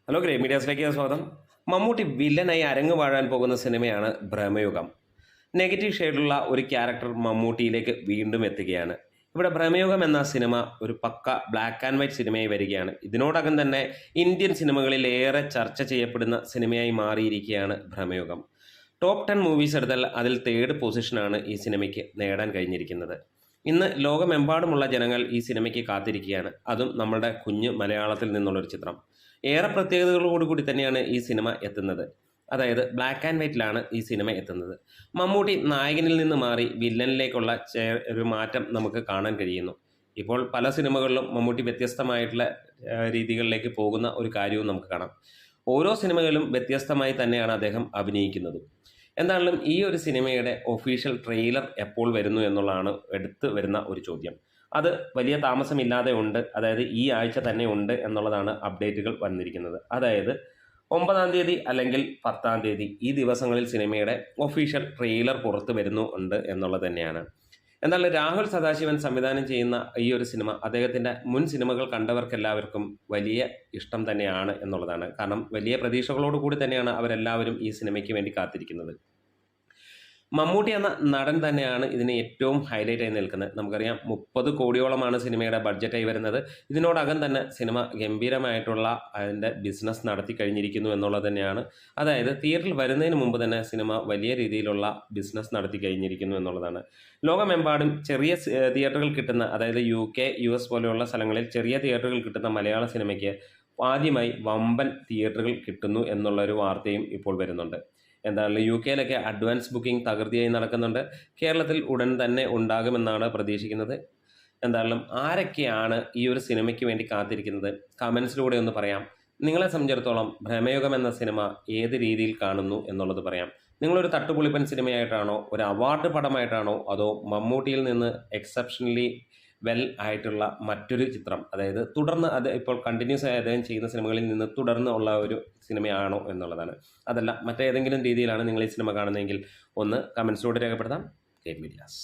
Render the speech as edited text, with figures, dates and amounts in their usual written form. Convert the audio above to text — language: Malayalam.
ഹലോ ഗ്രേ മീഡിയാസിലേക്ക് സ്വാഗതം. മമ്മൂട്ടി വില്ലനായി അരങ്ങ് വാഴാൻ പോകുന്ന സിനിമയാണ് ഭ്രമയുഗം. നെഗറ്റീവ് ഷെയ്ഡുള്ള ഒരു ക്യാരക്ടർ മമ്മൂട്ടിയിലേക്ക് വീണ്ടും എത്തുകയാണ്. ഇവിടെ ഭ്രമയുഗം എന്ന സിനിമ ഒരു പക്ക ബ്ലാക്ക് ആൻഡ് വൈറ്റ് സിനിമയായി വരികയാണ്. ഇതിനോടകം തന്നെ ഇന്ത്യൻ സിനിമകളിൽ ഏറെ ചർച്ച ചെയ്യപ്പെടുന്ന സിനിമയായി മാറിയിരിക്കുകയാണ് ഭ്രമയുഗം. ടോപ്പ് 10 മൂവീസ് എടുത്താൽ അതിൽ തേർഡ് പൊസിഷനാണ് ഈ സിനിമയ്ക്ക് നേടാൻ കഴിഞ്ഞിരിക്കുന്നത്. ഇന്ന് ലോകമെമ്പാടുമുള്ള ജനങ്ങൾ ഈ സിനിമയ്ക്ക് കാത്തിരിക്കുകയാണ്. അതും നമ്മളുടെ കുഞ്ഞ് മലയാളത്തിൽ നിന്നുള്ളൊരു ചിത്രം. ഏറെ പ്രത്യേകതകളോടുകൂടി തന്നെയാണ് ഈ സിനിമ എത്തുന്നത്. അതായത് ബ്ലാക്ക് ആൻഡ് വൈറ്റിലാണ് ഈ സിനിമ എത്തുന്നത്. മമ്മൂട്ടി നായകനിൽ നിന്ന് മാറി വില്ലനിലേക്കുള്ള ഒരു മാറ്റം നമുക്ക് കാണാൻ കഴിയുന്നു. ഇപ്പോൾ പല സിനിമകളിലും മമ്മൂട്ടി വ്യത്യസ്തമായിട്ടുള്ള രീതികളിലേക്ക് പോകുന്ന ഒരു കാര്യവും നമുക്ക് കാണാം. ഓരോ സിനിമകളിലും വ്യത്യസ്തമായി തന്നെയാണ് അദ്ദേഹം അഭിനയിക്കുന്നത്. എന്തായാലും ഈ ഒരു സിനിമയുടെ ഒഫീഷ്യൽ ട്രെയിലർ എപ്പോൾ വരുന്നു എന്നുള്ളതാണ് എടുത്തു വരുന്ന ഒരു ചോദ്യം. അത് വലിയ താമസമില്ലാതെ ഉണ്ട്. അതായത് ഈ ആഴ്ച തന്നെ ഉണ്ട് എന്നുള്ളതാണ് അപ്ഡേറ്റുകൾ വന്നിരിക്കുന്നത്. അതായത് 9-ാം തീയതി അല്ലെങ്കിൽ 10-ാം തീയതി ഈ ദിവസങ്ങളിൽ സിനിമയുടെ ഒഫീഷ്യൽ ട്രെയിലർ പുറത്തു വരുന്നുണ്ട് എന്നുള്ളത് തന്നെയാണ്. എന്നാൽ രാഹുൽ സദാശിവൻ സംവിധാനം ചെയ്യുന്ന ഈ ഒരു സിനിമ അദ്ദേഹത്തിൻ്റെ മുൻ സിനിമകൾ കണ്ടവർക്കെല്ലാവർക്കും വലിയ ഇഷ്ടം തന്നെയാണ് എന്നുള്ളതാണ്. കാരണം വലിയ പ്രതീക്ഷകളോട് കൂടി തന്നെയാണ് അവരെല്ലാവരും ഈ സിനിമയ്ക്ക് വേണ്ടി കാത്തിരിക്കുന്നത്. മമ്മൂട്ടി എന്ന നടൻ തന്നെയാണ് ഇതിന് ഏറ്റവും ഹൈലൈറ്റ് ആയി നിൽക്കുന്നത്. നമുക്കറിയാം 30 കോടിയോളമാണ് സിനിമയുടെ ബഡ്ജറ്റായി വരുന്നത്. ഇതിനോടകം തന്നെ സിനിമ ഗംഭീരമായിട്ടുള്ള അതിൻ്റെ ബിസിനസ് നടത്തി കഴിഞ്ഞിരിക്കുന്നു എന്നുള്ളത് തന്നെയാണ്. അതായത് തിയേറ്ററിൽ വരുന്നതിന് മുമ്പ് തന്നെ സിനിമ വലിയ രീതിയിലുള്ള ബിസിനസ് നടത്തി കഴിഞ്ഞിരിക്കുന്നു എന്നുള്ളതാണ്. ലോകമെമ്പാടും ചെറിയ തിയേറ്ററുകൾ കിട്ടുന്ന, അതായത് UK, US പോലെയുള്ള സ്ഥലങ്ങളിൽ ചെറിയ തിയേറ്ററുകൾ കിട്ടുന്ന മലയാള സിനിമയ്ക്ക് ആദ്യമായി വമ്പൻ തിയേറ്ററുകൾ കിട്ടുന്നു എന്നുള്ളൊരു വാർത്തയും ഇപ്പോൾ വരുന്നുണ്ട്. എന്താണ് UK അഡ്വാൻസ് ബുക്കിംഗ് തകൃതിയായി നടക്കുന്നുണ്ട്. കേരളത്തിൽ ഉടൻ തന്നെ ഉണ്ടാകുമെന്നാണ് പ്രതീക്ഷിക്കുന്നത്. എന്തായാലും ആരൊക്കെയാണ് ഈ ഒരു സിനിമയ്ക്ക് വേണ്ടി കാത്തിരിക്കുന്നത്, കമൻസിലൂടെ ഒന്ന് പറയാം. നിങ്ങളെ സംബന്ധിച്ചിടത്തോളം ഭ്രമയുഗം എന്ന സിനിമ ഏത് രീതിയിൽ കാണുന്നു എന്നുള്ളത് പറയാം. നിങ്ങളൊരു തട്ടുപൊളിപ്പൻ സിനിമയായിട്ടാണോ, ഒരു അവാർഡ് പടമായിട്ടാണോ, അതോ മമ്മൂട്ടിയിൽ നിന്ന് എക്സെപ്ഷനലി വെൽ ആയിട്ടുള്ള മറ്റൊരു ചിത്രം, അതായത് തുടർന്ന് അത് ഇപ്പോൾ കണ്ടിന്യൂസ് ആയി അദ്ദേഹം ചെയ്യുന്ന സിനിമകളിൽ നിന്ന് തുടർന്ന് ഉള്ള ഒരു സിനിമയാണോ എന്നുള്ളതാണ്. അതല്ല മറ്റേതെങ്കിലും രീതിയിലാണ് നിങ്ങൾ ഈ സിനിമ കാണുന്നതെങ്കിൽ ഒന്ന് കമൻസിലൂടെ രേഖപ്പെടുത്താം. Great medias.